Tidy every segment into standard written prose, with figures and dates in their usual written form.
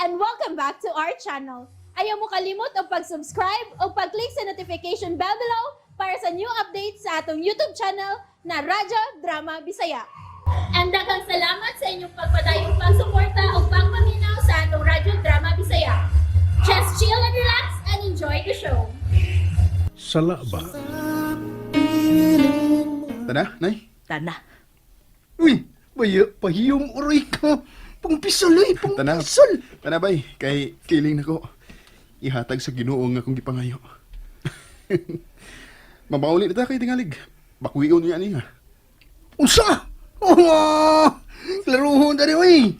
and welcome back to our channel. Ayaw mo kalimot o pag-subscribe o pag-click sa notification bell below para sa new updates sa atong YouTube channel na Radyo Drama Bisaya. And daghang salamat sa inyong pagpadayong pagsuporta o pagpaminaw sa atong Radyo Drama Bisaya. Just chill and relax and enjoy the show. Sala ba? Tana, nay? Tana. Uy, pahiyong uroy ka. Pangpisol ay, Tana, pangpisol. tana bay, kay kiling na ko. Ihatag sa Ginoo nga akong gipangayo. Mabauli na ta kay tingalig. Bakwion niya niya. Unsa? Oh, laruhon tani, uy.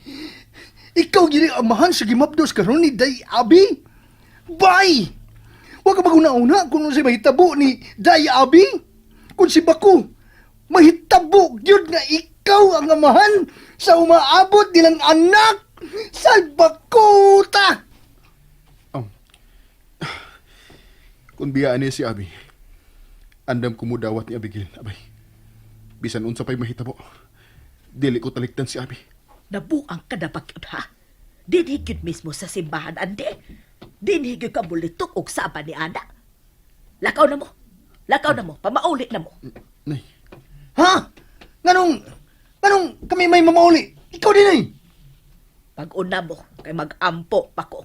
Ikaw gini amahan sa gimabdos karon ni Day Abi? Bay! Huwag ka maguna-una kung si mahitabo ni Day Abi? Kung si Baku, mahitabo yun nga ikaw ang amahan sa umaabot nilang anak sa Bakuta! Kung biyaan niya si Abi, andam kumudawat ni Abigail, abay. Bisan unsa pa'y mahitabo. Dili ko taliktan si Abi. Nabuang ka na bagyod ha. Dinhigid mismo sa simbahan, ande. Dinhigid ka bulitok og saba ni Ana. Lakaw na mo. Lakaw na mo. Pamauli na mo. Nay, Ha? Ganong kami may mamauli? Ikaw din ay. Pag-una mo, kay mag-ampo pa ko.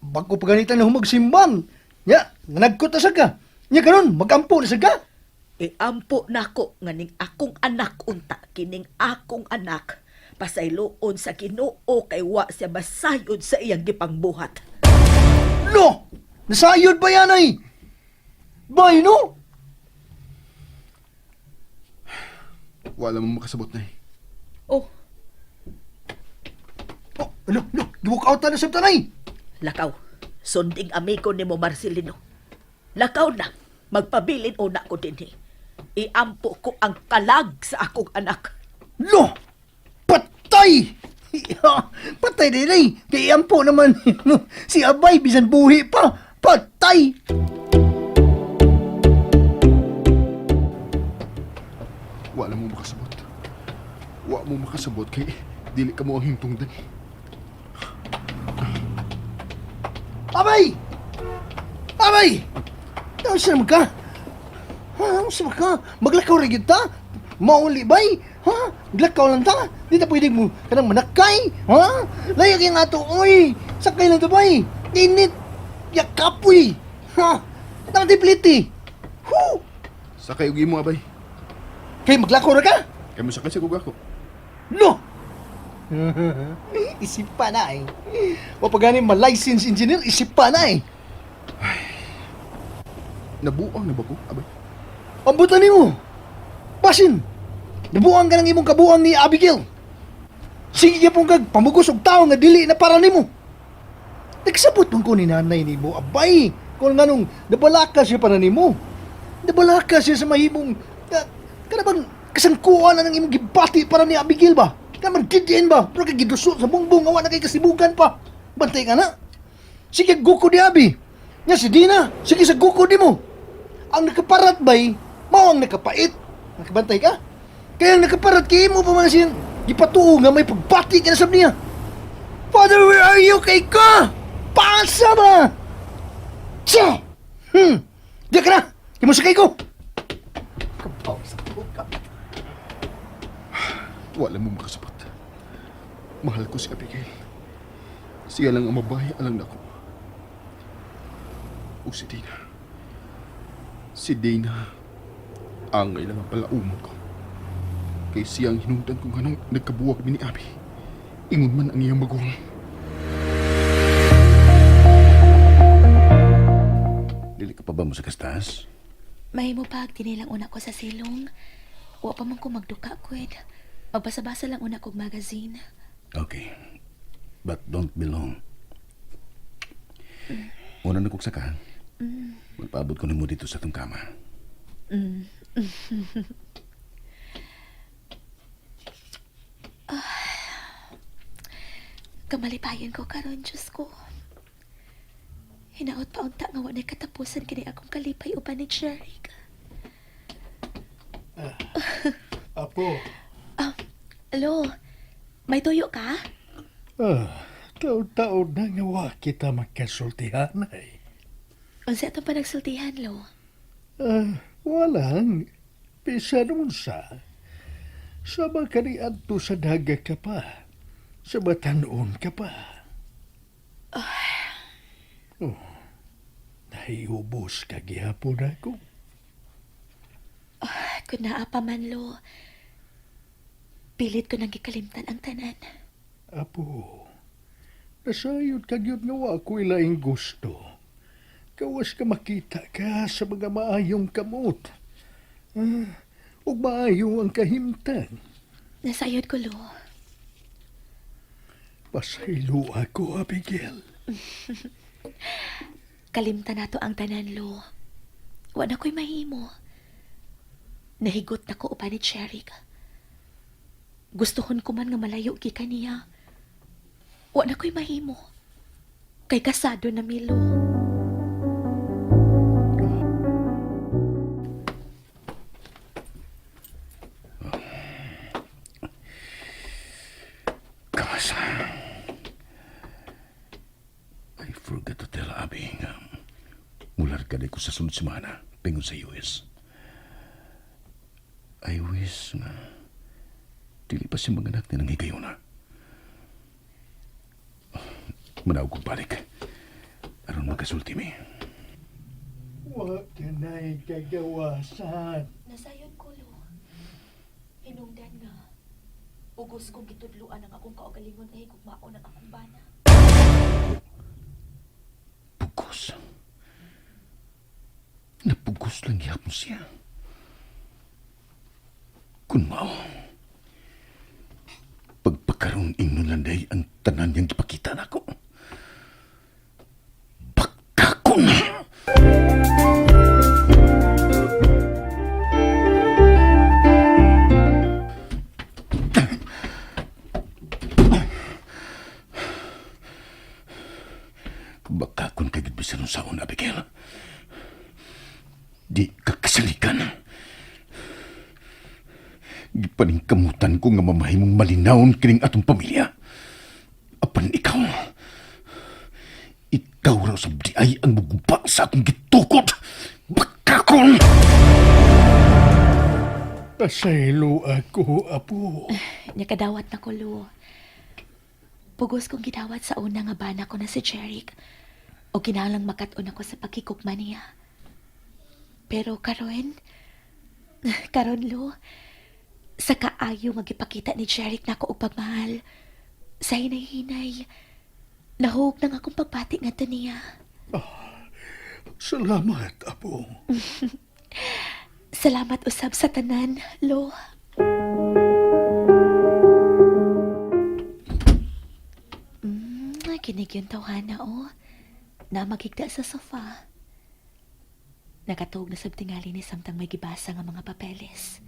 Bago paganitan na humagsimbang. Nya, nanagkot na sa ka. Nya karon magampo na sa ka. Iampo na ko nga ning akong anak unta. Kining akong anak. Pasayloon sa Ginoo kay wa siya basayod sa iyang gipangbuhat. No! Nasayod ba yan ay? Bay, no? wala mo makasabot, nay. Oh, Oh, ano? Gibuk out na sa tanay. lakaw. Sunding amigo ni mo Marcelino. Lakaw na. Magpabilin una ko din eh. Iampo ko ang kalag sa akong anak. No! Patay! Patay din ay. Kaya po naman si Abay bisan buhi pa. Patay! Wala mo makasabot. Wa mo makasabot kay dili ka mo ang hintungdan. Abay! Abay! Saan naman ka? Ha? Saan ka? Maglakaw rin kita? Mauli bay? Ha? Maglakaw lang ta? Di na pwede mo kanang manakay? Ha? Layak yung ato, oy! Sakay lang ta bay? Init! Yakapoy! Ha? Nakatipliti! Hu! Sakay og imo, abay. Kaya maglakaw na ka? Kay mo sakay sa kog ako. No! Isip pa na eh. Wapagani ma-license engineer, isip pa na eh. Nabuang na ba ko, abay? Ambutan mo. Basin. Nabuang ka ng imong kabuang ni Abigail. Sige pong kag pamugos og tao nga dili na para nimo. Nagsabot man ko ni nanay nimo, abay. Kung nganong nabalaka siya para nimo. Nabalaka siya sa mahimong kanabang kasangkuan na ng imong gibati para ni Abigail ba? Kaman kidiin ba? Pero kay giduso sa bungbong awa na kay kasibugan pa. Bantay ka na. Sige guko di Abi. Nga si Dina, sige sa guko di mo. Ang nakaparat ba'y, mao ang nakapait. Nakabantay ka? Kaya ang nakaparat kay mo pa man siyang ipatuo nga may pagbati ka na sab niya. Father, where are you kay ka? Paasa ba? Siya! Diyan ka na! Kimusakay ko! Kapaw sa buka. Wala mo makasabot. Mahal ko si Abigail. Siya lang ang mabaya alang nako. O si Dina. Si Dina ang ilang palaumon ko. Kay siyang hinungdan kung anong nagkabuwag ni Abi. Ingon man ang iyang magulang. Dili ka pa ba mo sa kastas? May mo pag tinilang una ko sa silong. Wa pa man ko magduka, kwed. Magbasa-basa lang una kong magazine. Okay. But don't be long. Una na kong saka. Magpaabot ko ni mo dito sa itong kama. Kamalipayan ko karon, Diyos ko. Hinaot pa unta nga wala katapusan kini akong kalipay uban ni Jerry. Apo, Alo, may tuyo ka? Taon-taon na nga wa kita magkasultihan ay. Unsa ito pa nagsultihan, lo? Walang. Pisa naman sa. Sama ka ni Anto sa daga ka pa. Sa batanon ka pa. Oh, nahiubos ka gihapon ako. Kung naa pa man, lo, pilit ko nang gikalimtan ang tanan. Apo, nasayod ka yun nga wa ko ilaing gusto. Kawas ka makita ka sa mga maayong kamot. O maayo ang kahimtang. Nasayod ko, lo. Pasaylo ako, Abigail. Kalimtan nato ang tanan, lo. Wa na ko'y mahimo. Nahigot na ko upa ni Cherry. Gustuhon ko man nga malayo gika niya. Wa na ko'y mahimo. Kay kasado na Milo. Kamas. I forgot to tell Abi nga mular ka ko sa sunod semana pingon sa US. I wish na dili pa si mga anak ni nang higayon na. Manaw kong balik. Aron magkasulti mi. Wa ka na'y kagawasan. Nasayod ko, lo. Hinungdan nga. Ugos kong gitudluan ang akong kaugalingon ay gugmaon ang akong bana. Pugos. Napugos lang yapon siya. Kung mao, pagpakaroon ingnulanday ang tanan niyang gipakita nako. Bakakon! Bakakon kay gidbisan sa una, Abigail. Di kakasalikan. Gipaningkamutan ko nga mamahimong malinawon kining atong pamilya. Apan ikaw, ikaw raw sa ay ang muguba sa akong gitukod. Bakakon! Pasaylo ako, Apo. Nakadawat na ko, lo. Pugos kong gidawat sa una nga bana ko na si Jeric. O kinalang makaton ako sa pagkikukma niya. Pero karon, lo, sa kaayo magipakita ni Jeric na ako upag mahal. Sa hinay-hinay, nahog nang akong pagpati nga niya. Salamat, Apo. Salamat usab sa tanan, lo. Kinig yung tawhana, oh. Na magigda sa sofa. Nakatog na sab tingali ni samtang may gibasa nga mga papeles.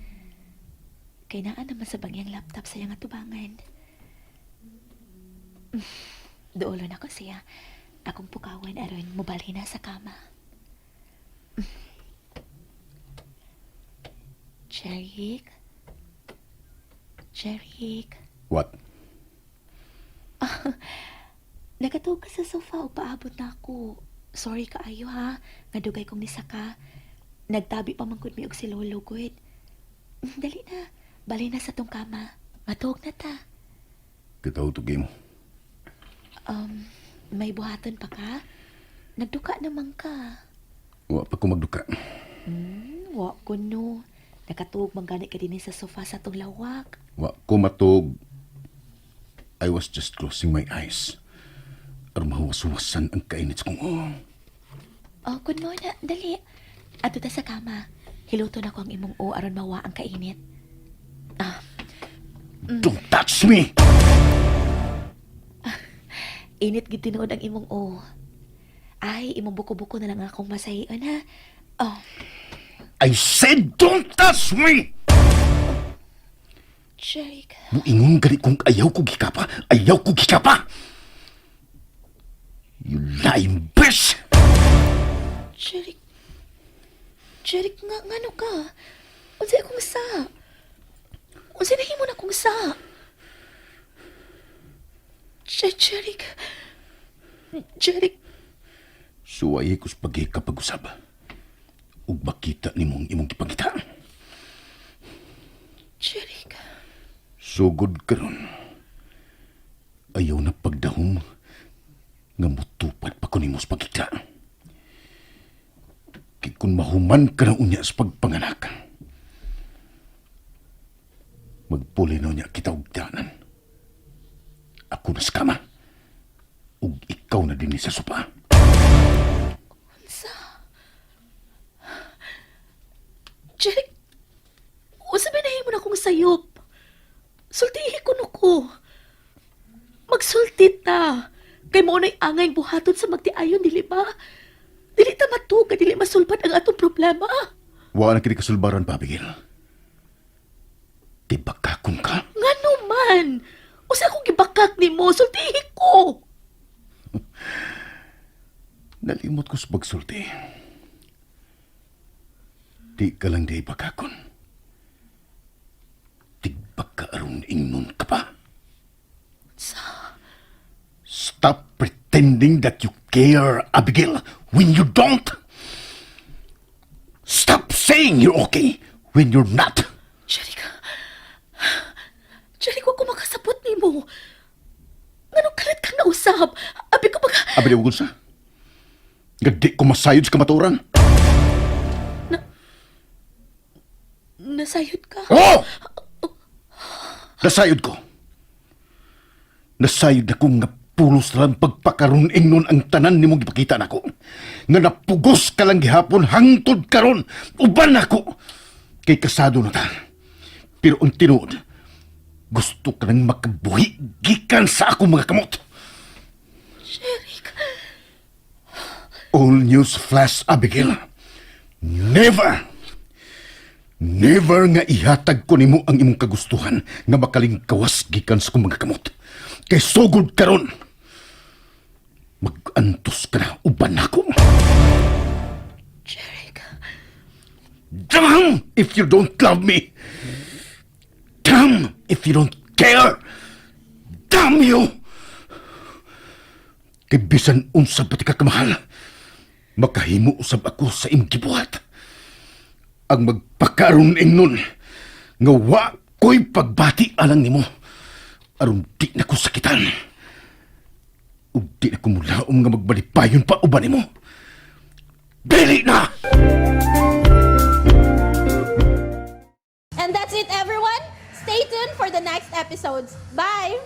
Kay naa naman sa bangyang laptop sa iyang atubangan. Doolo na ko siya. Akong pukawan aron mubali na sa kama. Jeric? Jeric? What? Nakatog ka sa sofa o paabot na ako. Sorry kaayo ha. Nga dugay kong nisaka. Nagtabi pa man kud mi og si Lolo gud. Dali na. Bali na sa tong kama. Matog na ta. Kitaw tugay mo. May buhaton pa ka? Nagduka naman ka. Wa pa ko magduka. Wa ko no. Nakatug manggani ka din sa sofa sa tong lawak. Wa ko matog. I was just closing my eyes. Aron mahuwas-huwasan ang kainit sa kong Kun mo na. Dali. Ato ta sa kama. Hiluto na ko ang imong aron mawa ang kainit. Don't touch me! Init gid tinuod ang imong Ay, imong buko-buko na lang akong masahian ha. I said don't touch me! Jeric. Muingon gali kung ayaw ko gikapa. Ayaw ko gikapa! You lying bitch! Jeric. Jeric nga, ngano ka? Unsay akong sa? Unsay nahimo na kong sa? Jeric. Jeric, Suway ko sa pagkikapag-usab. Ug makita ni mong imong gipangita. Jeric. Sugod karon. Ayaw na pagdahom nga mutupad pa ko nimo sa pagkita. Kay kung mahuman ka na unya sa pagpanganak, magpuli na unya kita og tanan. Ako na sa kama. Ug ikaw na din sa sopa. Jeric, usabi na mo na kong sayop. Sultihi ko no ko. Magsulti ta. Kay mo na'y angay buhaton sa magtiayon, dili ba? Dili ta matuga, dili masulpad ang atong problema. Wa na kini kasulbaran pa, Abigail. Di bakakon ka? Nga naman. Usa akong gibakak ni mo, sultihi ko. Nalimot ko sa pagsulti. Di ka lang di bakakon. Di bakaroon ingnon ka pa. Stop pretending that you care, Abigail, when you don't. Stop saying you're okay when you're not. Jeric, wag ko makasabot ni mo. Anong kalit kang nausap? Abi ko baga... Abigail, wag sa. Gadi ko masayod sa kamaturan. Nasayod ka? Oo! Nasayod ko. Nasayod ako nga pulos lang pagpakaroon ingnon ang tanan ni mong ipakita nako. Nga napugos ka lang gihapon hangtod karon uban ako. Kay kasado na ta. Pero ang tinuod, gusto ka nang makabuhi gikan sa akong mga kamot. Jeric, All news flash, Abigail. Never nga ihatag ko nimo ang imong kagustuhan nga makalingkawas gikan sa akong mga kamot. Kay sugod karon. Mag-antos ka na uban ako. Jeric, Damn if you don't love me. Damn if you don't care. Damn you. Kay bisan unsa pati ka kamahal, makahimo usab ako sa imong gibuhat. Ang magpakaroon ingnon nga wa ko'y pagbati alang nimo aron di na ko sakitan ug di na ko mulaom nga magbalipayon pa uban nimo. Dili na! And that's it, everyone. Stay tuned for the next episodes. Bye!